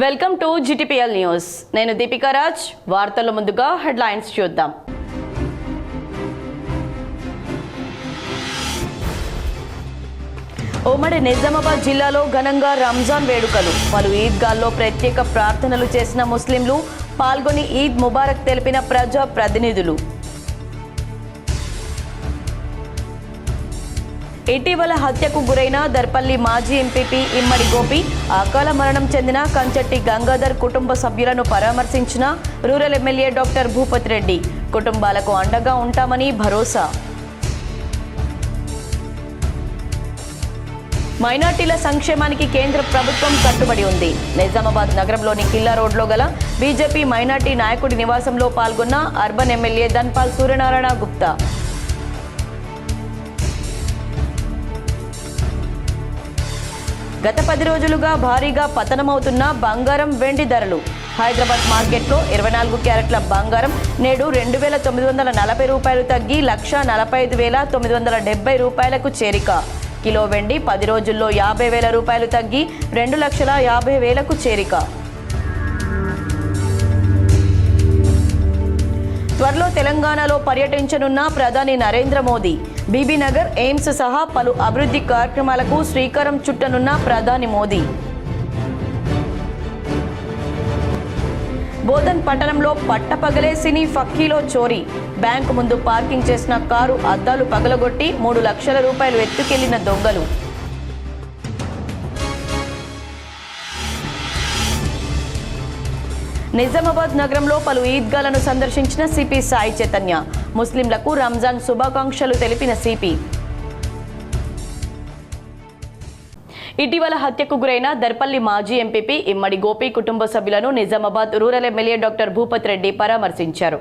Welcome to GTPL news. నేను దీపికా రాజ్. వార్తల ముందుగా హెడ్లైన్స్ చూద్దాం. ఉమ్మడి నిజామాబాద్ జిల్లాలో ఘనంగా రంజాన్ వేడుకలు. పలు ఈద్గాల్లో ప్రత్యేక ప్రార్థనలు చేసిన ముస్లింలు పాల్గొని ఈద్ ముబారక్ తెలిపిన ప్రజా ప్రతినిధులు. ఇటీవల హత్యకు గురైన దర్పల్లి మాజీ ఎంపీపీ ఇమ్మడి గోపి, అకాల మరణం చెందిన కంచెట్టి గంగాధర్ కుటుంబ సభ్యులను పరామర్శించిన rural MLA doctor Bhupathi Reddy. కుటుంబాలకు అండగా ఉంటామని భరోసా. మైనార్టీల సంక్షేమానికి కేంద్ర ప్రభుత్వం కట్టుబడి ఉంది. నిజామాబాద్ నగరంలోని కిల్లా రోడ్లో గల బీజేపీ మైనార్టీ నాయకుడి నివాసంలో పాల్గొన్న అర్బన్ ఎమ్మెల్యే ధన్పాల్ సూర్యనారాయణ గుప్తా. గత 10 రోజులుగా భారీగా పతనమవుతున్న బంగారం వెండి ధరలు. హైదరాబాద్ మార్కెట్లో 24 క్యారెట్ల బంగారం నేడు 2,940 రూపాయలు తగ్గి 1,45,970 రూపాయలకు చేరిక. కిలో వెండి 10 రోజుల్లో 50,000 రూపాయలు తగ్గి 2,50,000కు చేరిక. త్వరలో తెలంగాణలో పర్యటించనున్న ప్రధాని నరేంద్ర మోదీ. బీబీనగర్, ఎయిమ్స్ సహా పలు అభివృద్ధి కార్యక్రమాలకు శ్రీకారం చుట్టనున్న ప్రధాని మోదీ. బోధన్ పట్టణంలో పట్టపగలే సినీ ఫక్కీలో చోరీ. బ్యాంకు ముందు పార్కింగ్ చేసిన కారు అద్దాలు పగలగొట్టి 3 లక్షల రూపాయలు ఎత్తుకెళ్లిన దొంగలు. నిజామాబాద్ నగరంలో పలు ఈద్గాలను సందర్శించిన సిపి సాయి చైతన్య. ముస్లింలకు రంజాన్ శుభాకాంక్షలు తెలిపిన సిపి. ఇటీవల హత్యకు గురైన దర్పల్లి మాజీ ఎంపీపీ ఇమ్మడి గోపి కుటుంబ సభ్యులను Nizamabad rural MLA doctor Bhupathi Reddy పరామర్శించారు.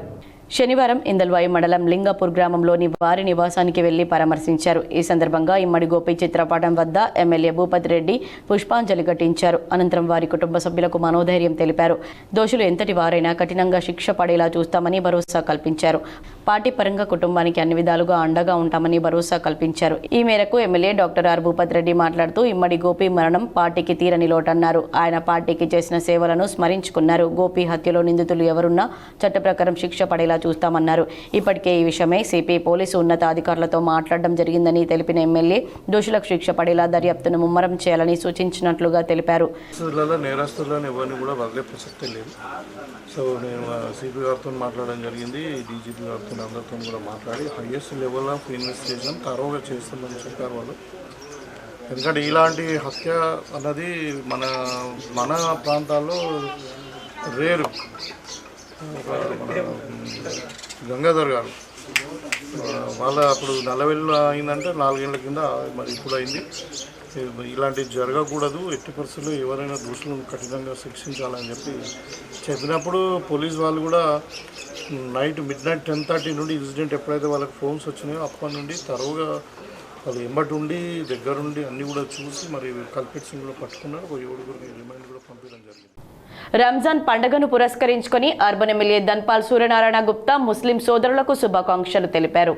శనివారం ఇందల్వాయి మండలం లింగపూర్ గ్రామంలోని వారి నివాసానికి వెళ్లి పరామర్శించారు. ఈ సందర్భంగా ఇమ్మడి గోపి చిత్రపటం వద్ద ఎమ్మెల్యే భూపతి రెడ్డి పుష్పాంజలి ఘటించారు. అనంతరం వారి కుటుంబ సభ్యులకు మనోధైర్యం తెలిపారు. దోషులు ఎంతటి వారైనా కఠినంగా శిక్ష పడేలా చూస్తామని భరోసా కల్పించారు. పార్టీ పరంగా కుటుంబానికి అన్ని విధాలుగా అండగా ఉంటామని భరోసా కల్పించారు. ఈ మేరకు MLA doctor R Bhupathi Reddy మాట్లాడుతూ ఇమ్మడి గోపి మరణం పార్టీకి తీరని లోటన్నారు. ఆయన పార్టీకి చేసిన సేవలను స్మరించుకున్నారు. గోపి హత్యలో నిందితులు ఎవరున్నా చట్ట ప్రకారం శిక్ష పడేలా చూస్తామన్నారు. ఇప్పటికే ఈ విషయమై సిపి పోలీసు ఉన్నతాధికారులతో మాట్లాడడం జరిగిందని తెలిపిన ఎమ్మెల్యే దోషులకు శిక్ష పడేలా దర్యాప్తును ముమ్మరం చేయాలని సూచించినట్లుగా తెలిపారు. సో నేను సిపి గారితో మాట్లాడడం జరిగింది, డీజీపీ గారితో అందరితో కూడా మాట్లాడి హైయెస్ట్ లెవెల్ ఆఫ్ ఇన్వెస్టిగేషన్ తరోగా చేస్తుందని చెప్పారు వాళ్ళు. ఎందుకంటే ఇలాంటి హత్య అన్నది మన ప్రాంతాల్లో రేరు. గంగాధర్ గారు వాళ్ళ అప్పుడు నల్లవెల్లు అయిందంటే 4 ఏళ్ల కింద, మరి ఇప్పుడు అయింది. ఇలాంటివి జరగకూడదు, ఎట్టి పరిస్థితుల్లో ఎవరైనా దోషులను కఠినంగా శిక్షించాలని చెప్పినప్పుడు పోలీస్ వాళ్ళు కూడా నైట్ మిడ్నైట్ 10:30 నుండి ఇన్సిడెంట్ ఎప్పుడైతే వాళ్ళకి ఫోన్స్ వచ్చినాయో అప్పటి నుండి తరువుగా వాళ్ళు ఎంబటి ఉండి దగ్గరుండి అన్నీ కూడా చూసి మరి కల్పిట్స్ని కూడా పట్టుకున్నారు. 7 రిమైండ్ కూడా పంపించడం జరిగింది. రంజాన్ పండుగను పురస్కరించుకొని అర్బన్ ఎమ్మెల్యే ధన్పాల్ సూర్యనారాయణ గుప్తా ముస్లిం సోదరులకు శుభాకాంక్షలు తెలిపారు.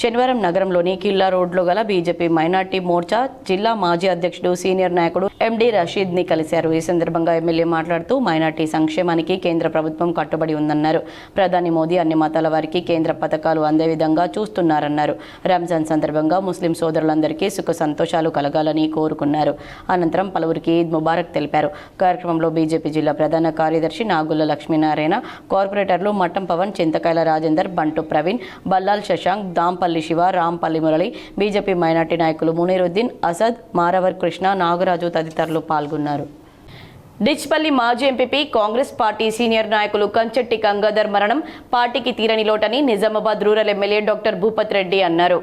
శనివారం నగరంలోని కిల్లా రోడ్లో గల బీజేపీ మైనార్టీ మోర్చా జిల్లా మాజీ అధ్యక్షుడు సీనియర్ నాయకుడు ఎండి రషీద్ ని కలిశారు. ఈ సందర్భంగా ఎమ్మెల్యే మాట్లాడుతూ మైనార్టీ సంక్షేమానికి కేంద్ర ప్రభుత్వం కట్టుబడి ఉందన్నారు. ప్రధాని మోదీ అన్ని మతాల వారికి కేంద్ర పథకాలు అందే విధంగా చూస్తున్నారన్నారు. రంజాన్ సందర్భంగా ముస్లిం సోదరులందరికీ సుఖ సంతోషాలు కలగాలని కోరుకున్నారు. అనంతరం పలువురికి ఈద్ ముబారక్ తెలిపారు. కార్యక్రమంలో బీజేపీ జిల్లా ప్రధాన కార్యదర్శి నాగుళ్ల లక్ష్మీనారాయణ, కార్పొరేటర్లు మట్టం పవన్, చింతకాయల రాజేందర్, బంటు ప్రవీణ్, బల్లాల్ శశాంక్, దాంపల్లి శివ, రాంపల్లి మురళి, బీజేపీ మైనార్టీ నాయకులు మునీరుద్దీన్, అసద్, మారవర్ కృష్ణ, నాగరాజు తదితరులు పాల్గొన్నారు. డిచ్పల్లి మాజీ ఎంపీపీ కాంగ్రెస్ పార్టీ సీనియర్ నాయకులు కంచెట్టి గంగాధర్ మరణం పార్టీకి తీరని లోటని Nizamabad rural MLA doctor Bhupathi Reddy అన్నారు.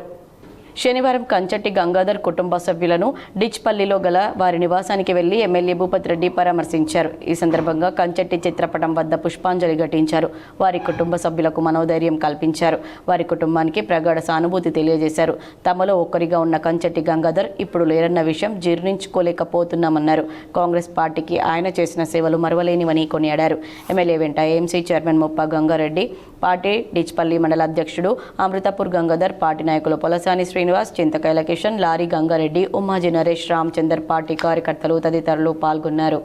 శనివారం కంచెట్టి గంగాధర్ కుటుంబ సభ్యులను డిచ్పల్లిలో గల వారి నివాసానికి వెళ్లి ఎమ్మెల్యే భూపతి రెడ్డి పరామర్శించారు. ఈ సందర్భంగా కంచెట్టి చిత్రపటం వద్ద పుష్పాంజలి ఘటించారు. వారి కుటుంబ సభ్యులకు మనోధైర్యం కల్పించారు. వారి కుటుంబానికి ప్రగాఢ సానుభూతి తెలియజేశారు. తమలో ఒక్కరిగా ఉన్న కంచెట్టి గంగాధర్ ఇప్పుడు లేరన్న విషయం జీర్ణించుకోలేకపోతున్నామన్నారు. కాంగ్రెస్ పార్టీకి ఆయన చేసిన సేవలు మరవలేనివని కొనియాడారు. ఎమ్మెల్యే వెంట ఏఎంసీ చైర్మన్ ముప్ప గంగారెడ్డి, పార్టీ డిచ్పల్లి మండల అధ్యక్షుడు అమృతపూర్ గంగాధర్, పార్టీ నాయకులు పొలసాని శ్రీనివాస్, చింతకాయల కిషన్, లారీ గంగారెడ్డి, ఉమ్మాజీ నరేష్, రామచందర్, పార్టీ కార్యకర్తలు తదితరులు పాల్గొన్నారు.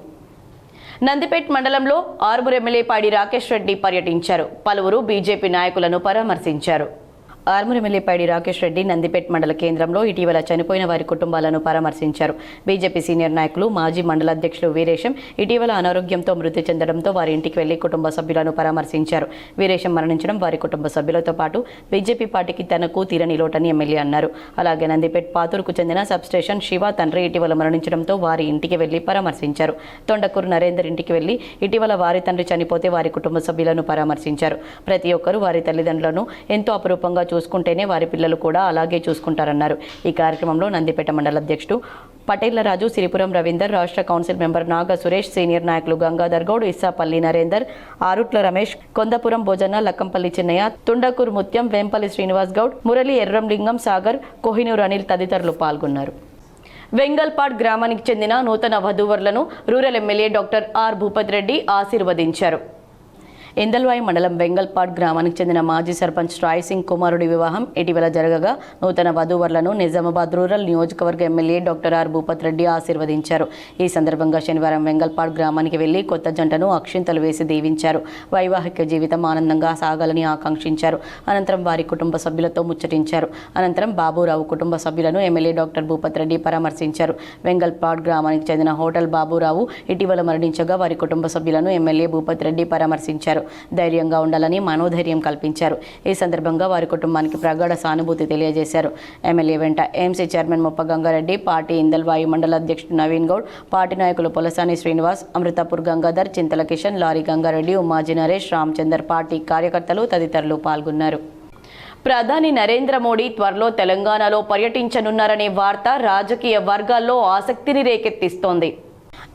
నందిపేట్ మండలంలో ఆర్మూర్ ఎమ్మెల్యే పాడి రాకేష్ రెడ్డి పర్యటించారు. పలువురు బీజేపీ నాయకులను పరామర్శించారు. ఆర్మూర్ ఎమ్మెల్యే పైడి రాకేష్ రెడ్డి నందిపేట్ మండల కేంద్రంలో ఇటీవల చనిపోయిన వారి కుటుంబాలను పరామర్శించారు. బీజేపీ సీనియర్ నాయకులు మాజీ మండల అధ్యక్షులు వీరేశం ఇటీవల అనారోగ్యంతో మృతి చెందడంతో వారి ఇంటికి వెళ్లి కుటుంబ సభ్యులను పరామర్శించారు. వీరేశం మరణించడం వారి కుటుంబ సభ్యులతో పాటు బీజేపీ పార్టీకి తనకు తీరని లోటని ఎమ్మెల్యే అన్నారు. అలాగే నందిపేట్ పాతూరుకు చెందిన సబ్స్టేషన్ శివ తండ్రి ఇటీవల మరణించడంతో వారి ఇంటికి వెళ్లి పరామర్శించారు. తొండకూరు నరేందర్ ఇంటికి వెళ్లి ఇటీవల వారి తండ్రి చనిపోతే వారి కుటుంబ సభ్యులను పరామర్శించారు. ప్రతి ఒక్కరూ వారి తల్లిదండ్రులను ఎంతో అపురూపంగా చూసుకుంటేనే వారి పిల్లలు కూడా అలాగే చూసుకుంటారన్నారు. ఈ కార్యక్రమంలో నందిపేట మండల అధ్యక్షుడు పటేళ్ల రాజు, సిరిపురం రవీందర్, రాష్ట్ర కౌన్సిల్ మెంబర్ నాగ సురేష్, సీనియర్ నాయకులు గంగాధర్ గౌడ్, ఇస్సాపల్లి నరేందర్, ఆరుట్ల రమేష్, కొందపురం భోజన, లక్కంపల్లి చిన్నయ్య, తుండకూరు ముత్యం, వేంపల్లి శ్రీనివాస్ గౌడ్, మురళి, ఎర్రంలింగం, సాగర్, కోహినూర్ అనిల్ తదితరులు పాల్గొన్నారు. వెంగల్పాడ్ గ్రామానికి చెందిన నూతన వధూవరులను rural MLA doctor R Bhupath Reddy ఆశీర్వదించారు. ఇందల్వాయి మండలం వెంగల్పాడ్ గ్రామానికి చెందిన మాజీ సర్పంచ్ రాయ్ సింగ్ కుమారుడి వివాహం ఇటీవల జరగగా నూతన వధూవరులను నిజామాబాద్ రూరల్ నియోజకవర్గ MLA doctor R Bhupath Reddy ఆశీర్వదించారు. ఈ సందర్భంగా శనివారం వెంగల్పాడ్ గ్రామానికి వెళ్లి కొత్త జంటను అక్షింతలు వేసి దీవించారు. వైవాహిక జీవితం ఆనందంగా సాగాలని ఆకాంక్షించారు. అనంతరం వారి కుటుంబ సభ్యులతో ముచ్చటించారు. అనంతరం బాబురావు కుటుంబ సభ్యులను ఎమ్మెల్యే డాక్టర్ భూపత్ రెడ్డి పరామర్శించారు. వెంగల్పాడ్ గ్రామానికి చెందిన హోటల్ బాబురావు ఇటీవల మరణించగా వారి కుటుంబ సభ్యులను ఎమ్మెల్యే భూపత్ రెడ్డి పరామర్శించారు. ధైర్యంగా ఉండాలని మనోధైర్యం కల్పించారు. ఈ సందర్భంగా వారి కుటుంబానికి ప్రగాఢ సానుభూతి తెలియజేశారు. ఎమ్మెల్యే వెంట ఏఎంసీ చైర్మన్ ముప్ప గంగారెడ్డి, పార్టీ ఇందల్వాయి మండల అధ్యక్షుడు నవీన్ గౌడ్, పార్టీ నాయకులు పొలసాని శ్రీనివాస్, అమృతపూర్ గంగాధర్, చింతల కిషన్, లారీ గంగారెడ్డి, ఉమ్మాజీ నరేష్, రామచందర్, పార్టీ కార్యకర్తలు తదితరులు పాల్గొన్నారు. ప్రధాని నరేంద్ర మోడీ త్వరలో తెలంగాణలో పర్యటించనున్నారనే వార్త రాజకీయ వర్గాల్లో ఆసక్తిని రేకెత్తిస్తోంది.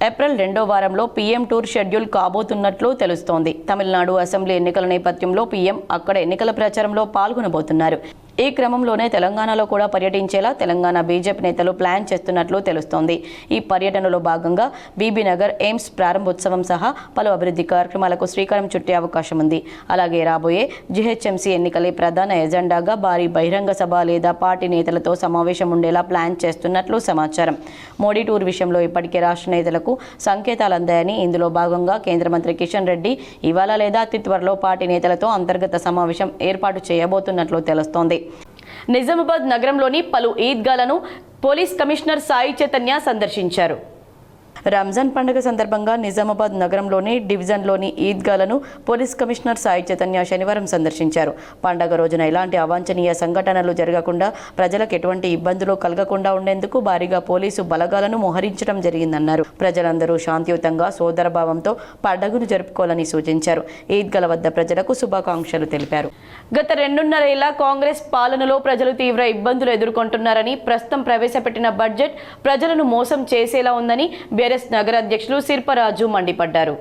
ఏప్రిల్ 2వ వారంలో పీఎం టూర్ షెడ్యూల్ కాబోతున్నట్లు తెలుస్తోంది. తమిళనాడు అసెంబ్లీ ఎన్నికల నేపథ్యంలో పీఎం అక్కడ ఎన్నికల ప్రచారంలో పాల్గొనబోతున్నారు. ఈ క్రమంలోనే తెలంగాణలో కూడా పర్యటించేలా తెలంగాణ బీజేపీ నేతలు ప్లాన్ చేస్తున్నట్లు తెలుస్తోంది. ఈ పర్యటనలో భాగంగా బీబీనగర్ ఎయిమ్స్ ప్రారంభోత్సవం సహా పలు అభివృద్ధి కార్యక్రమాలకు శ్రీకారం చుట్టే అవకాశం ఉంది. అలాగే రాబోయే జీహెచ్ఎంసీ ఎన్నికలే ప్రధాన ఎజెండాగా భారీ బహిరంగ సభ లేదా పార్టీ నేతలతో సమావేశం ఉండేలా ప్లాన్ చేస్తున్నట్లు సమాచారం. మోడీ టూర్ విషయంలో ఇప్పటికే రాష్ట్ర నేతలకు సంకేతాలు అందాయని, ఇందులో భాగంగా కేంద్ర మంత్రి కిషన్ రెడ్డి ఇవాళ లేదా అతి త్వరలో పార్టీ నేతలతో అంతర్గత సమావేశం ఏర్పాటు చేయబోతున్నట్లు తెలుస్తోంది. నిజామాబాద్ నగరంలోని పలు ఈద్గాలను పోలీస్ కమిషనర్ సాయి చైతన్య సందర్శించారు. రంజాన్ పండుగ సందర్భంగా నిజామాబాద్ నగరంలోని డివిజన్లోని ఈద్గాలను పోలీస్ కమిషనర్ సాయి చైతన్య శనివారం సందర్శించారు. పండుగ రోజున ఎలాంటి అవాంఛనీయ సంఘటనలు జరగకుండా, ప్రజలకు ఎటువంటి ఇబ్బందులు కలగకుండా ఉండేందుకు భారీగా పోలీసు బలగాలను మోహరించడం జరిగిందన్నారు. ప్రజలందరూ శాంతియుతంగా సోదరభావంతో పండుగను జరుపుకోవాలని సూచించారు. ఈద్గాల వద్ద ప్రజలకు శుభాకాంక్షలు తెలిపారు. గత 2.5 ఏళ్ల కాంగ్రెస్ పాలనలో ప్రజలు తీవ్ర ఇబ్బందులు ఎదుర్కొంటున్నారని, ప్రస్తుతం ప్రవేశపెట్టిన బడ్జెట్ ప్రజలను మోసం చేసేలా ఉందని బీఆర్ఎస్ నగర అధ్యక్షులు శిల్పరాజు మండిపడ్డారు.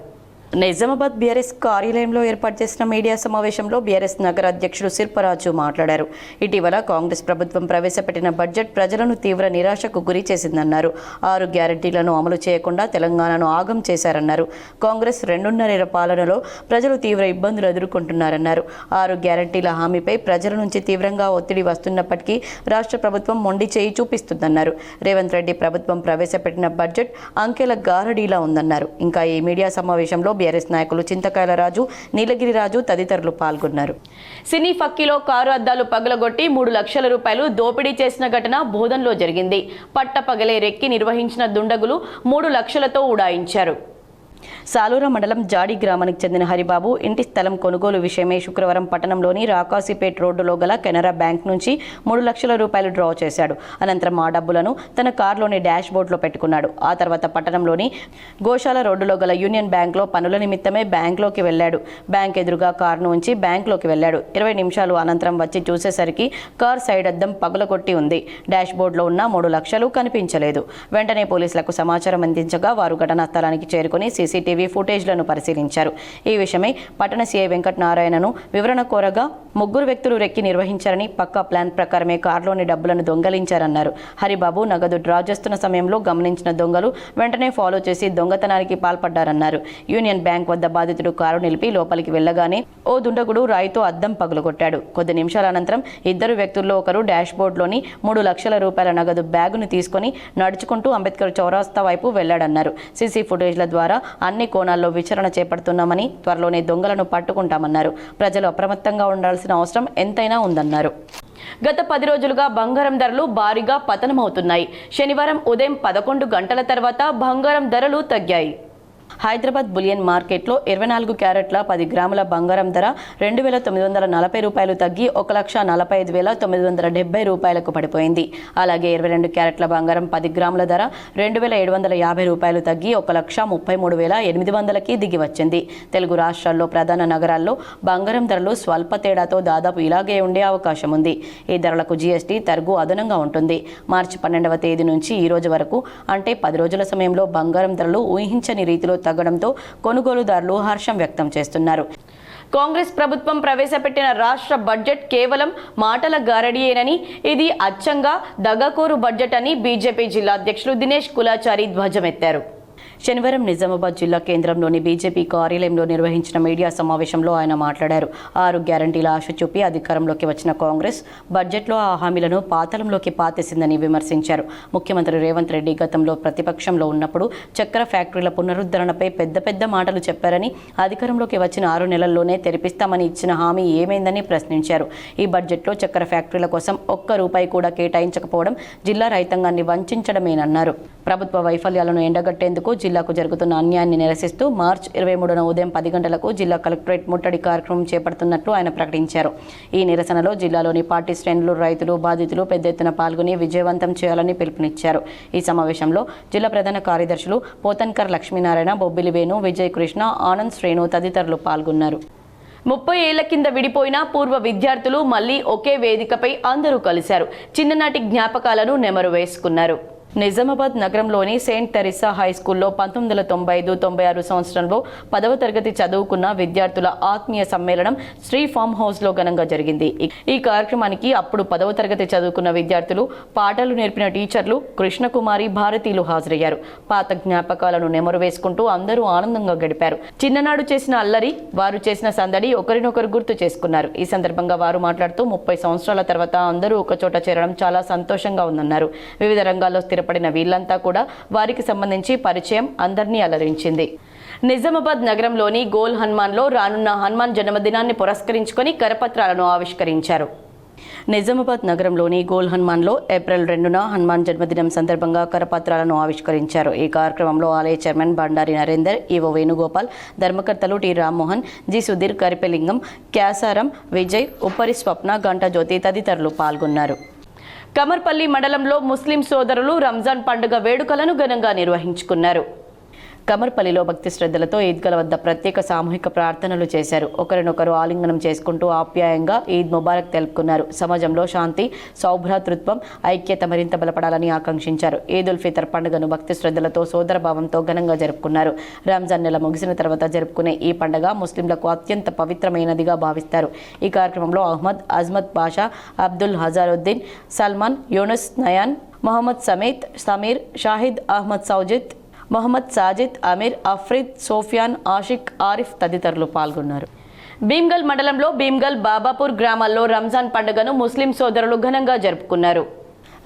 నిజామాబాద్ బీఆర్ఎస్ కార్యాలయంలో ఏర్పాటు చేసిన మీడియా సమావేశంలో బీఆర్ఎస్ నగర అధ్యక్షుడు శిల్పరాజు మాట్లాడారు. ఇటీవల కాంగ్రెస్ ప్రభుత్వం ప్రవేశపెట్టిన బడ్జెట్ ప్రజలను తీవ్ర నిరాశకు గురి చేసిందన్నారు. 6 గ్యారంటీలను అమలు చేయకుండా తెలంగాణను ఆగం చేశారన్నారు. కాంగ్రెస్ 2.5 ఏళ్ల పాలనలో ప్రజలు తీవ్ర ఇబ్బందులు ఎదుర్కొంటున్నారన్నారు. 6 గ్యారంటీల హామీపై ప్రజల నుంచి తీవ్రంగా ఒత్తిడి వస్తున్నప్పటికీ రాష్ట్ర ప్రభుత్వం మొండి చేయి చూపిస్తుందన్నారు. రేవంత్ రెడ్డి ప్రభుత్వం ప్రవేశపెట్టిన బడ్జెట్ అంకెల గారడీలా ఉందన్నారు. ఇంకా ఈ మీడియా సమావేశంలో బీఆర్ఎస్ నాయకులు చింతకాయల రాజు, నీలగిరి రాజు తదితరులు పాల్గొన్నారు. సినీ ఫక్కీలో కారు అద్దాలు పగలగొట్టి 3 లక్షల రూపాయలు దోపిడీ చేసిన ఘటన బోధన్లో జరిగింది. పట్టపగలే రెక్కి నిర్వహించిన దుండగులు 3 లక్షలతో ఉడాయించారు. సాలూర మండలం జాడి గ్రామానికి చెందిన హరిబాబు ఇంటి స్థలం కొనుగోలు విషయమై శుక్రవారం పట్టణంలోని రాకాసిపేట్ రోడ్డులో గల కెనరా బ్యాంక్ నుంచి 3 లక్షల రూపాయలు డ్రా చేశాడు. అనంతరం ఆ డబ్బులను తన కారులోని డాష్ బోర్డులో పెట్టుకున్నాడు. ఆ తర్వాత పట్టణంలోని గోశాల రోడ్డులో గల యూనియన్ బ్యాంక్లో పనుల నిమిత్తమే బ్యాంక్లోకి వెళ్లాడు. బ్యాంక్ ఎదురుగా కారును ఉంచి బ్యాంక్లోకి వెళ్లాడు. 20 నిమిషాలు అనంతరం వచ్చి చూసేసరికి కార్ సైడ్ అద్దం పగలగొట్టి ఉంది. డాష్ బోర్డులో ఉన్న 3 లక్షలు కనిపించలేదు. వెంటనే పోలీసులకు సమాచారం అందించగా వారు ఘటనా స్థలానికి చేరుకుని సీసీటీవీ ఫుటేజ్లను పరిశీలించారు. ఈ విషయమై పట్టణ సీఐ వెంకటనారాయణను వివరణ కోరగా 3 వ్యక్తులు రెక్కి నిర్వహించారని, పక్కా ప్లాన్ ప్రకారమే కారులోని డబ్బులను దొంగలించారన్నారు. హరిబాబు నగదు డ్రా చేస్తున్న సమయంలో గమనించిన దొంగలు వెంటనే ఫాలో చేసి దొంగతనానికి పాల్పడ్డారన్నారు. యూనియన్ బ్యాంక్ వద్ద బాధితుడు కారు నిలిపి లోపలికి వెళ్లగానే ఓ దుండగుడు రాయితో అద్దం పగులగొట్టాడు. కొద్ది నిమిషాల అనంతరం 2 వ్యక్తుల్లో ఒకరు డాష్ బోర్డులోని 3 లక్షల రూపాయల నగదు బ్యాగును తీసుకుని నడుచుకుంటూ అంబేద్కర్ చౌరాస్తా వైపు వెళ్లాడన్నారు. సీసీ ఫుటేజ్ల ద్వారా అన్ని కోణాల్లో విచారణ చేపడుతున్నామని, త్వరలోనే దొంగలను పట్టుకుంటామన్నారు. ప్రజలు అప్రమత్తంగా ఉండాల్సిన అవసరం ఎంతైనా ఉందన్నారు. గత 10 రోజులుగా బంగారం ధరలు భారీగా పతనమవుతున్నాయి. శనివారం ఉదయం 11 గంటల తర్వాత బంగారం ధరలు తగ్గాయి. హైదరాబాద్ బులియన్ మార్కెట్లో 24 క్యారెట్ల 10 గ్రాముల బంగారం ధర 2,940 రూపాయలు తగ్గి 1,45,970 రూపాయలకు పడిపోయింది. అలాగే 22 క్యారెట్ల బంగారం 10 గ్రాముల ధర 2,750 రూపాయలు తగ్గి 1,33,800కి దిగి వచ్చింది. తెలుగు రాష్ట్రాల్లో ప్రధాన నగరాల్లో బంగారం ధరలు స్వల్ప తేడాతో దాదాపు ఇలాగే ఉండే అవకాశం ఉంది. ఈ ధరలకు జీఎస్టీ తరుగు అదనంగా ఉంటుంది. మార్చి 12వ తేదీ నుంచి ఈ రోజు వరకు అంటే 10 రోజుల సమయంలో బంగారం ధరలు ఊహించని రీతిలో తగ్గడంతో కొనుగోలుదారులు హర్షం వ్యక్తం చేస్తున్నారు. కాంగ్రెస్ ప్రభుత్వం ప్రవేశపెట్టిన రాష్ట్ర బడ్జెట్ కేవలం మాటల గారడియేనని, ఇది అచ్చంగా దగాకోరు బడ్జెట్ అని బీజేపీ జిల్లా అధ్యక్షులు దినేష్ కులాచారి ధ్వజమెత్తారు. శనివారం నిజామాబాద్ జిల్లా కేంద్రంలోని బీజేపీ కార్యాలయంలో నిర్వహించిన మీడియా సమావేశంలో ఆయన మాట్లాడారు. 6 గ్యారంటీల ఆశ చూపి అధికారంలోకి వచ్చిన కాంగ్రెస్ బడ్జెట్లో ఆ హామీలను పాతాళంలోకి పాతేసిందని విమర్శించారు. ముఖ్యమంత్రి రేవంత్ రెడ్డి గతంలో ప్రతిపక్షంలో ఉన్నప్పుడు చక్కెర ఫ్యాక్టరీల పునరుద్ధరణపై పెద్ద మాటలు చెప్పారని, అధికారంలోకి వచ్చిన 6 నెలల్లోనే తెరిపిస్తామని ఇచ్చిన హామీ ఏమైందని ప్రశ్నించారు. ఈ బడ్జెట్లో చక్కెర ఫ్యాక్టరీల కోసం ఒక్క రూపాయి కూడా కేటాయించకపోవడం జిల్లా రైతాంగాన్ని వంచడమేనన్నారు. ప్రభుత్వ వైఫల్యాలను ఎండగట్టేందుకు జిల్లాకు జరుగుతున్న అన్యాయాన్ని నిరసిస్తూ మార్చి 23న ఉదయం 10 గంటలకు జిల్లా కలెక్టరేట్ ముట్టడి కార్యక్రమం చేపడుతున్నట్లు ఆయన ప్రకటించారు. ఈ నిరసనలో జిల్లాలోని పార్టీ శ్రేణులు, రైతులు, బాధితులు పెద్ద ఎత్తున పాల్గొని విజయవంతం చేయాలని పిలుపునిచ్చారు. ఈ సమావేశంలో జిల్లా ప్రధాన కార్యదర్శులు పోతన్కర్ లక్ష్మీనారాయణ, బొబ్బిలి వేణు, విజయ్ కృష్ణ, ఆనంద్ శ్రేణు తదితరులు పాల్గొన్నారు. 30 ఏళ్ల కింద విడిపోయిన పూర్వ విద్యార్థులు మళ్లీ ఒకే వేదికపై అందరూ కలిశారు. చిన్ననాటి జ్ఞాపకాలను నెమరు వేసుకున్నారు. నిజామాబాద్ నగరంలోని సెయింట్ తెరిసా హై స్కూల్లో 1995-96 సంవత్సరంలో 10వ తరగతి చదువుకున్న విద్యార్థుల ఆత్మీయ సమ్మేళనం శ్రీ ఫామ్ హౌస్లో ఘనంగా జరిగింది. ఈ కార్యక్రమానికి అప్పుడు 10వ తరగతి చదువుకున్న విద్యార్థులు, పాఠాలు నేర్పిన టీచర్లు కృష్ణకుమారి, భారతీయులు హాజరయ్యారు. పాత జ్ఞాపకాలను నెమరు వేసుకుంటూ అందరూ ఆనందంగా గడిపారు. చిన్ననాడు చేసిన అల్లరి, వారు చేసిన సందడి ఒకరినొకరు గుర్తు చేసుకున్నారు. ఈ సందర్భంగా వారు మాట్లాడుతూ 30 సంవత్సరాల తర్వాత అందరూ ఒకచోట చేరడం చాలా సంతోషంగా ఉందన్నారు. వివిధ రంగాల్లో పడిన వీళ్లంతా కూడా వారికి సంబంధించి పరిచయం అందరినీ అలరించింది. నిజామాబాద్ నగరంలోని గోల్ హనుమాన్లో రానున్న హనుమాన్ జన్మదినాన్ని పురస్కరించుకొని కరపత్రాలను ఆవిష్కరించారు. నిజామాబాద్ నగరంలోని గోల్ హనుమాన్లో ఏప్రిల్ 2న హనుమాన్ జన్మదినం సందర్భంగా కరపత్రాలను ఆవిష్కరించారు. ఈ కార్యక్రమంలో ఆలయ చైర్మన్ బండారి నరేందర్, ఈవో వేణుగోపాల్, ధర్మకర్తలు టి రామ్మోహన్, జి సుధీర్, కరిపెలింగం, క్యాసారం, విజయ్, ఉప్పరి స్వప్న, గంట జ్యోతి తదితరులు పాల్గొన్నారు. కమర్పల్లి మండలంలో ముస్లిం సోదరులు రంజాన్ పండుగ వేడుకలను ఘనంగా నిర్వహించుకున్నారు. కమర్పల్లిలో భక్తి శ్రద్ధలతో ఈద్గాల వద్ద ప్రత్యేక సామూహిక ప్రార్థనలు చేశారు. ఒకరినొకరు ఆలింగనం చేసుకుంటూ ఆప్యాయంగా ఈద్ ముబారక్ తెలుపుకున్నారు. సమాజంలో శాంతి, సౌభ్రాతృత్వం, ఐక్యత మరింత బలపడాలని ఆకాంక్షించారు. ఈద్ ఉల్ ఫితర్ పండుగను భక్తి శ్రద్ధలతో, సోదరభావంతో ఘనంగా జరుపుకున్నారు. రంజాన్ నెల ముగిసిన తర్వాత జరుపుకునే ఈ పండుగ ముస్లింలకు అత్యంత పవిత్రమైనదిగా భావిస్తారు. ఈ కార్యక్రమంలో అహ్మద్, అజ్మత్ బాషా, అబ్దుల్ హజారుద్దీన్, సల్మాన్, యూనుస్, నయాన్, మొహమ్మద్ సమేత్, సమీర్, షాహిద్, అహ్మద్ సౌజిద్, మొహమ్మద్ సాజిద్, అమీర్, అఫ్రీద్, సోఫియాన్, ఆషిక్, ఆరిఫ్ తదితరులు పాల్గొన్నారు. భీమ్గల్ మండలంలో భీమ్గల్, బాబాపూర్ గ్రామాల్లో రంజాన్ పండుగను ముస్లిం సోదరులు ఘనంగా జరుపుకున్నారు.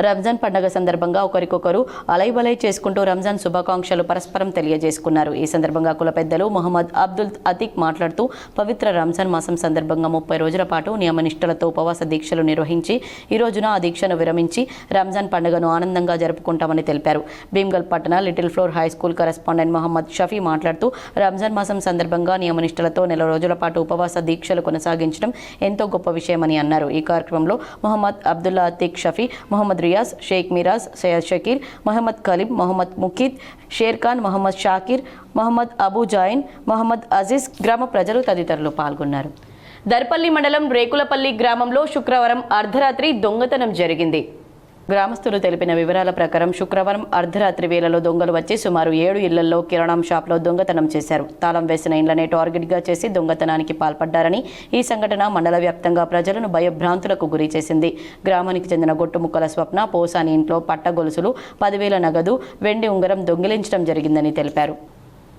రంజాన్ పండుగ సందర్భంగా ఒకరికొకరు అలైబలై చేసుకుంటూ రంజాన్ శుభాకాంక్షలు పరస్పరం తెలియజేసుకున్నారు. ఈ సందర్భంగా కుల పెద్దలు మొహమ్మద్ అబ్దుల్ అతీక్ మాట్లాడుతూ పవిత్ర రంజాన్ మాసం సందర్భంగా 30 రోజుల పాటు నియమనిష్టలతో ఉపవాస దీక్షలు నిర్వహించి ఈ రోజున ఆ దీక్షను విరమించి రంజాన్ పండుగను ఆనందంగా జరుపుకుంటామని తెలిపారు. భీమ్గల్ పట్టణ little flower high school correspondent Mohammed Shafi మాట్లాడుతూ రంజాన్ మాసం సందర్భంగా నియమనిష్టలతో నెల రోజుల పాటు ఉపవాస దీక్షలు కొనసాగించడం ఎంతో గొప్ప విషయమని అన్నారు. ఈ కార్యక్రమంలో మొహమ్మద్ అబ్దుల్లా అతీక్ షఫీ, మొహమ్మద్ రియాజ్, షేక్ మిరాజ్, సయ్యద్ షకీర్, మొహమ్మద్ కలీం, మొహమ్మద్ ముఖీద్, షేర్ ఖాన్, మొహమ్మద్ షాకిర్, మొహమ్మద్ అబూ జాయిన్, మొహమ్మద్ అజీజ్, గ్రామ ప్రజలు తదితరులు పాల్గొన్నారు. దర్పల్లి మండలం రేకులపల్లి గ్రామంలో శుక్రవారం అర్ధరాత్రి దొంగతనం జరిగింది. గ్రామస్తులు తెలిపిన వివరాల ప్రకారం శుక్రవారం అర్ధరాత్రి వేళలో దొంగలు వచ్చి సుమారు 7 ఇళ్లలో కిరాణం షాప్లో దొంగతనం చేశారు. తాళం వేసిన ఇళ్లనే టార్గెట్గా చేసి దొంగతనానికి పాల్పడ్డారని, ఈ సంఘటన మండల వ్యాప్తంగా ప్రజలను భయభ్రాంతులకు గురి చేసింది. గ్రామానికి చెందిన గొట్టుముక్కల స్వప్న పోసాని ఇంట్లో పట్ట గొలుసులు, 10,000 నగదు, వెండి ఉంగరం దొంగిలించడం జరిగిందని తెలిపారు.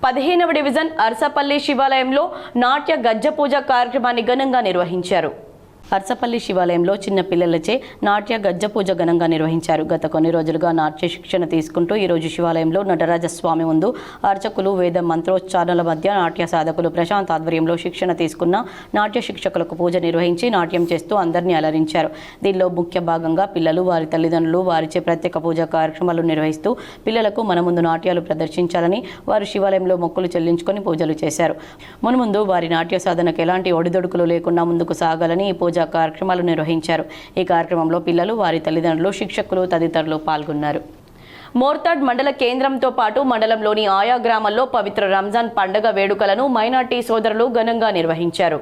15వ డివిజన్ అర్సపల్లి శివాలయంలో నాట్య గజ్జ పూజ కార్యక్రమాన్ని ఘనంగా నిర్వహించారు. అర్సపల్లి శివాలయంలో చిన్న పిల్లలచే నాట్య గజ్జ పూజ ఘనంగా నిర్వహించారు. గత కొన్ని రోజులుగా నాట్య శిక్షణ తీసుకుంటూ ఈరోజు శివాలయంలో నటరాజస్వామి ముందు అర్చకులు వేద మంత్రోచ్చారణల మధ్య నాట్య సాధకులు ప్రశాంత్ ఆధ్వర్యంలో శిక్షణ తీసుకున్న నాట్య శిక్షకులకు పూజ నిర్వహించి నాట్యం చేస్తూ అందరినీ అలరించారు. దీనిలో ముఖ్య భాగంగా పిల్లలు, వారి తల్లిదండ్రులు వారిచే ప్రత్యేక పూజా కార్యక్రమాలు నిర్వహిస్తూ పిల్లలకు మన ముందు నాట్యాలు ప్రదర్శించాలని వారు శివాలయంలో మొక్కులు చెల్లించుకొని పూజలు చేశారు. మున్ముందు వారి నాట్య సాధనకు ఎలాంటి ఒడిదొడుకులు లేకుండా ముందుకు సాగాలని ఈ పూజా కార్యక్రమాలు నిర్వహించారు. ఈ కార్యక్రమంలో పిల్లలు, వారి తల్లిదండ్రులు, శిక్షకులు తదితరులు పాల్గొన్నారు. మోర్తాడ్ మండల కేంద్రంతో పాటు మండలంలోని ఆయా గ్రామాల్లో పవిత్ర రంజాన్ పండుగ వేడుకలను మైనార్టీ సోదరులు ఘనంగా నిర్వహించారు.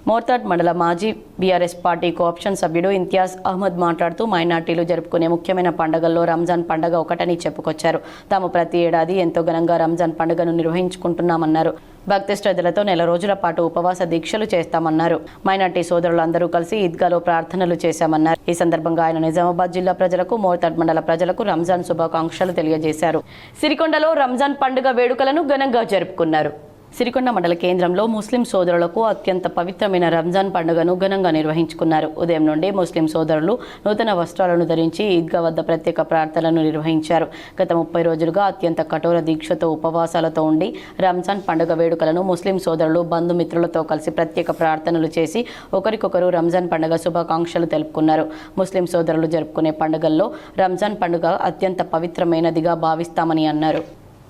మోర్తాడ్ మండల మాజీ బీఆర్ఎస్ పార్టీ కోఆప్షన్ సభ్యుడు ఇంతియాజ్ అహ్మద్ మాట్లాడుతూ మైనార్టీలు జరుపుకునే ముఖ్యమైన పండుగల్లో రంజాన్ పండుగ ఒకటని చెప్పుకొచ్చారు. తాము ప్రతి ఏడాది ఎంతో ఘనంగా రంజాన్ పండుగను నిర్వహించుకుంటున్నామన్నారు. భక్తి శ్రద్ధలతో నెల రోజుల పాటు ఉపవాస దీక్షలు చేస్తామన్నారు. మైనార్టీ సోదరులందరూ కలిసి ఈద్గాలో ప్రార్థనలు చేశామన్నారు. ఈ సందర్భంగా ఆయన నిజామాబాద్ జిల్లా ప్రజలకు, మోర్తాడ్ మండల ప్రజలకు రంజాన్ శుభాకాంక్షలు తెలియజేశారు. సిరికొండలో రంజాన్ పండుగ వేడుకలను ఘనంగా జరుపుకున్నారు. సిరికొండ మండల కేంద్రంలో ముస్లిం సోదరులకు అత్యంత పవిత్రమైన రంజాన్ పండుగను ఘనంగా నిర్వహించుకున్నారు. ఉదయం నుండి ముస్లిం సోదరులు నూతన వస్త్రాలను ధరించి ఈద్గా వద్ద ప్రత్యేక ప్రార్థనలు నిర్వహించారు. గత 30 రోజులుగా అత్యంత కఠోర దీక్షతో ఉపవాసాలతో ఉండి రంజాన్ పండుగ వేడుకలను ముస్లిం సోదరులు బంధుమిత్రులతో కలిసి ప్రత్యేక ప్రార్థనలు చేసి ఒకరికొకరు రంజాన్ పండుగ శుభాకాంక్షలు తెలుపుకున్నారు. ముస్లిం సోదరులు జరుపుకునే పండుగల్లో రంజాన్ పండుగ అత్యంత పవిత్రమైనదిగా భావిస్తామని అన్నారు.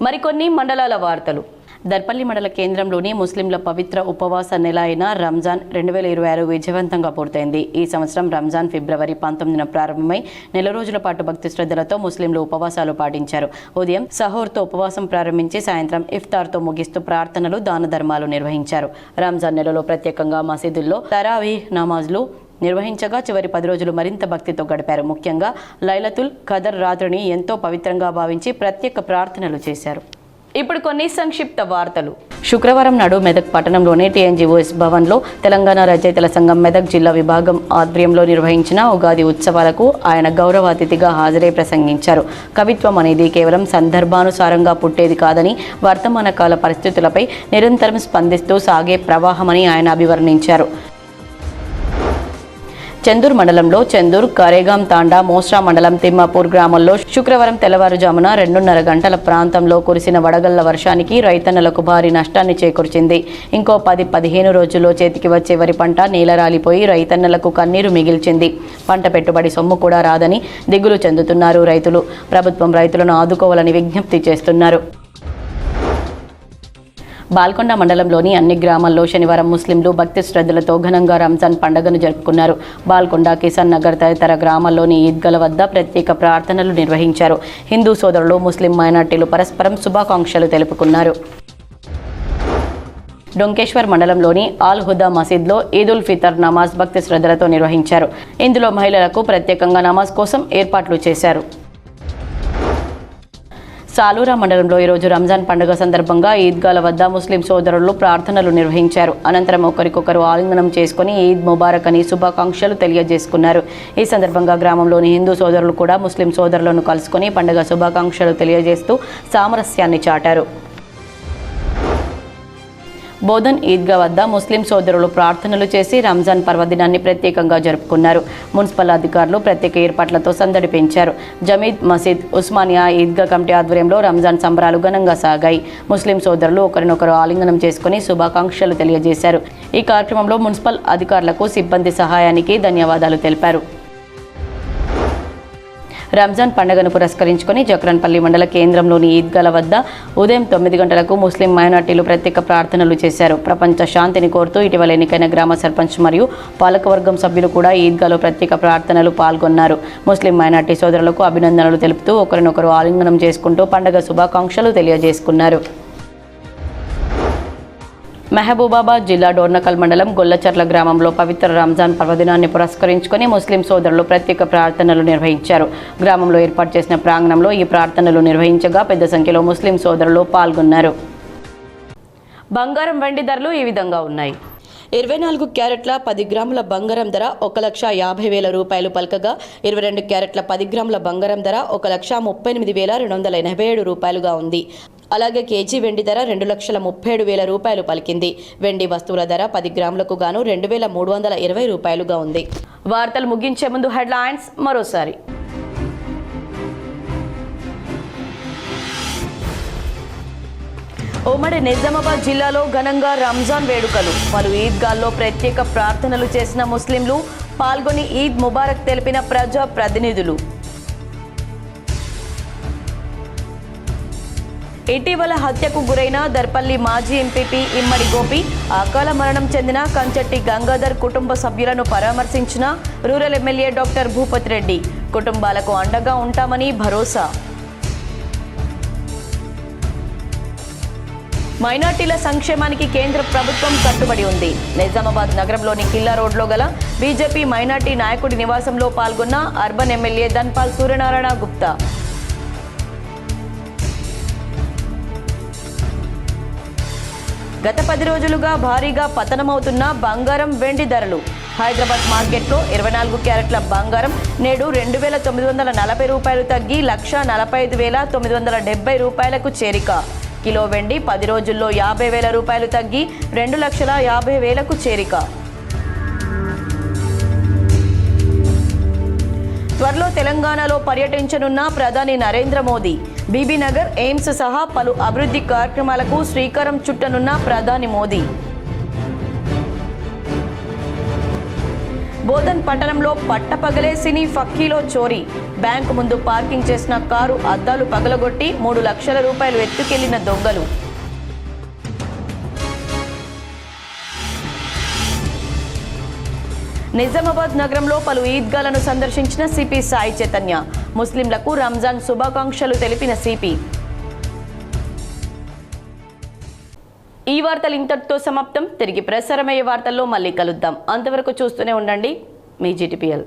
మరికొన్ని మండలాల వార్తలు. దర్పల్లి మండల కేంద్రంలోని ముస్లింల పవిత్ర ఉపవాస నెల అయిన రంజాన్ 2026 విజయవంతంగా పూర్తయింది. ఈ సంవత్సరం రంజాన్ ఫిబ్రవరి 19న ప్రారంభమై నెల రోజుల పాటు భక్తి శ్రద్ధలతో ముస్లింలు ఉపవాసాలు పాటించారు. ఉదయం సహోర్తో ఉపవాసం ప్రారంభించి సాయంత్రం ఇఫ్తార్తో ముగిస్తూ ప్రార్థనలు, దాన ధర్మాలు నిర్వహించారు. రంజాన్ నెలలో ప్రత్యేకంగా మసీదుల్లో తరావీహ్ నమాజ్లు నిర్వహించగా చివరి 10 రోజులు మరింత భక్తితో గడిపారు. ముఖ్యంగా లైలతుల్ ఖదర్ రాత్రిని ఎంతో పవిత్రంగా భావించి ప్రత్యేక ప్రార్థనలు చేశారు. ఇప్పుడు కొన్ని సంక్షిప్త వార్తలు. శుక్రవారం నాడు మెదక్ పట్టణంలోని టీఎన్జీఓఎస్ భవన్లో తెలంగాణ రచయితల సంఘం మెదక్ జిల్లా విభాగం ఆధ్వర్యంలో నిర్వహించిన ఉగాది ఉత్సవాలకు ఆయన గౌరవ అతిథిగా హాజరై ప్రసంగించారు. కవిత్వం అనేది కేవలం సందర్భానుసారంగా పుట్టేది కాదని, వర్తమాన కాల పరిస్థితులపై నిరంతరం స్పందిస్తూ సాగే ప్రవాహమని ఆయన అభివర్ణించారు. చందూర్ మండలంలో చందూర్, కరేగాం తాండా, మోస్రా మండలం తిమ్మాపూర్ గ్రామంలో శుక్రవారం తెల్లవారుజామున 2:30 గంటల ప్రాంతంలో కురిసిన వడగళ్ల వర్షానికి రైతన్నలకు భారీ నష్టాన్ని చేకూర్చింది. ఇంకో 10-15 రోజుల్లో చేతికి వచ్చే వరి పంట నేలరాలిపోయి రైతన్నలకు కన్నీరు మిగిల్చింది. పంట పెట్టుబడి సొమ్ము కూడా రాదని దిగులు చెందుతున్నారు రైతులు. ప్రభుత్వం రైతులను ఆదుకోవాలని విజ్ఞప్తి చేస్తున్నారు. బాల్కొండ మండలంలోని అన్ని గ్రామాల్లో శనివారం ముస్లింలు భక్తి శ్రద్ధలతో ఘనంగా రంజాన్ పండుగను జరుపుకున్నారు. బాల్కొండ, కిసాన్ నగర్ తదితర గ్రామాల్లోని ఈద్గాల వద్ద ప్రత్యేక ప్రార్థనలు నిర్వహించారు. హిందూ సోదరులు, ముస్లిం మైనార్టీలు పరస్పరం శుభాకాంక్షలు తెలుపుకున్నారు. డొంకేశ్వర్ మండలంలోని ఆల్ హుదా మసీద్లో ఈదుల్ ఫితర్ నమాజ్ భక్తి శ్రద్ధలతో నిర్వహించారు. ఇందులో మహిళలకు ప్రత్యేకంగా నమాజ్ కోసం ఏర్పాట్లు చేశారు. సాలూరా మండలంలో ఈరోజు రంజాన్ పండుగ సందర్భంగా ఈద్గాల వద్ద ముస్లిం సోదరులు ప్రార్థనలు నిర్వహించారు. అనంతరం ఒకరికొకరు ఆలింగనం చేసుకుని ఈద్ ముబారక్ అని శుభాకాంక్షలు తెలియజేసుకున్నారు. ఈ సందర్భంగా గ్రామంలోని హిందూ సోదరులు కూడా ముస్లిం సోదరులను కలుసుకుని పండుగ శుభాకాంక్షలు తెలియజేస్తూ సామరస్యాన్ని చాటారు. బోధన్ ఈద్గా వద్ద ముస్లిం సోదరులు ప్రార్థనలు చేసి రంజాన్ పర్వదినాన్ని ప్రత్యేకంగా జరుపుకున్నారు. మున్సిపల్ అధికారులు ప్రత్యేక ఏర్పాట్లతో సందడి పెంచారు. జమీద్ మసీద్, ఉస్మానియా ఈద్గా కమిటీ ఆధ్వర్యంలో రంజాన్ సంబరాలు ఘనంగా సాగాయి. ముస్లిం సోదరులు ఒకరినొకరు ఆలింగనం చేసుకుని శుభాకాంక్షలు తెలియజేశారు. ఈ కార్యక్రమంలో మున్సిపల్ అధికారులకు, సిబ్బంది సహాయానికి ధన్యవాదాలు తెలిపారు. రంజాన్ పండుగను పురస్కరించుకొని జక్రన్పల్లి మండల కేంద్రంలోని ఈద్గాల వద్ద ఉదయం 9 గంటలకు ముస్లిం మైనార్టీలు ప్రత్యేక ప్రార్థనలు చేశారు. ప్రపంచ శాంతిని కోరుతూ ఇటీవల ఎన్నికైన గ్రామ సర్పంచ్ మరియు పాలకవర్గం సభ్యులు కూడా ఈద్గాలో ప్రత్యేక ప్రార్థనలు పాల్గొన్నారు. ముస్లిం మైనార్టీ సోదరులకు అభినందనలు తెలుపుతూ ఒకరినొకరు ఆలింగనం చేసుకుంటూ పండుగ శుభాకాంక్షలు తెలియజేసుకున్నారు. మహబూబాబాద్ జిల్లా డోర్నకల్ మండలం గొల్లచర్ల గ్రామంలో పవిత్ర రంజాన్ పర్వదినాన్ని పురస్కరించుకొని ముస్లిం సోదరులు ప్రత్యేక ప్రార్థనలు నిర్వహించారు. గ్రామంలో ఏర్పాటు చేసిన ప్రాంగణంలో ఈ ప్రార్థనలు నిర్వహించగా పెద్ద సంఖ్యలో ముస్లిం సోదరులు పాల్గొన్నారు. బంగారం, వెండి ధరలు ఈ విధంగా ఉన్నాయి. 24 క్యారెట్ల 10 గ్రాముల బంగారం ధర 1,50,000 రూపాయలు పలకగా 22 క్యారెట్ల 10 గ్రాముల బంగారం ధర 1,38,287 రూపాయలుగా ఉంది. అలాగే కేజీ వెండి ధర 2,37,000 రూపాయలు పలికింది. వెండి వస్తువుల ధర 10 గ్రాములకు గాను 2,320 రూపాయలుగా ఉంది. వార్తలు ముగించే ముందు హెడ్లైన్స్ మరోసారి. ఉమ్మడి నిజామాబాద్ జిల్లాలో ఘనంగా రంజాన్ వేడుకలు. పలు ఈద్గాల్లో ప్రత్యేక ప్రార్థనలు చేసిన ముస్లింలు, పాల్గొని ఈద్ ముబారక్ తెలిపిన ప్రజా ప్రతినిధులు. ఇటీవల హత్యకు గురైన దర్పల్లి మాజీ ఎంపీపీ ఇమ్మడి గోపి, అకాల మరణం చెందిన కంచెట్టి గంగాధర్ కుటుంబ సభ్యులను పరామర్శించిన rural MLA doctor Bhupathi Reddy. కుటుంబాలకు అండగా ఉంటామని భరోసా. మైనార్టీల సంక్షేమానికి కేంద్ర ప్రభుత్వం కట్టుబడి ఉంది. నిజామాబాద్ నగరంలోని కిల్లా రోడ్లో గల బీజేపీ మైనార్టీ నాయకుడి నివాసంలో పాల్గొన్న అర్బన్ ఎమ్మెల్యే ధన్పాల్ సూర్యనారాయణ గుప్తా. గత 10 రోజులుగా భారీగా పతనమవుతున్న బంగారం, వెండి ధరలు. హైదరాబాద్ మార్కెట్లో 24 క్యారెట్ల బంగారం నేడు 2,940 రూపాయలు తగ్గి 1,45,970 రూపాయలకు చేరిక. కిలో వెండి 10 రోజుల్లో 50,000 రూపాయలు తగ్గి 2,50,000కు చేరిక. త్వరలో తెలంగాణలో పర్యటించనున్న ప్రధాని నరేంద్ర మోదీ. బీబీనగర్, ఎయిమ్స్ సహా పలు అభివృద్ధి కార్యక్రమాలకు శ్రీకారం చుట్టనున్న ప్రధాని మోదీ. బోధన్ పట్టణంలో పట్టపగలే సినీ ఫక్కీలో చోరీ. బ్యాంకు ముందు పార్కింగ్ చేసిన కారు అద్దాలు పగలగొట్టి 3 లక్షల రూపాయలు ఎత్తుకెళ్లిన దొంగలు. నిజామాబాద్ నగరంలో పలు ఈద్గాలను సందర్శించిన సిపి సాయి చైతన్య. ముస్లింలకు రంజాన్ శుభాకాంక్షలు తెలిపిన సిపి. ఈ వార్తలు ఇంతటితో సమాప్తం. తిరిగి ప్రసారమయ్యే వార్తల్లో మళ్ళీ కలుద్దాం. అంతవరకు చూస్తూనే ఉండండి మీ GTPL.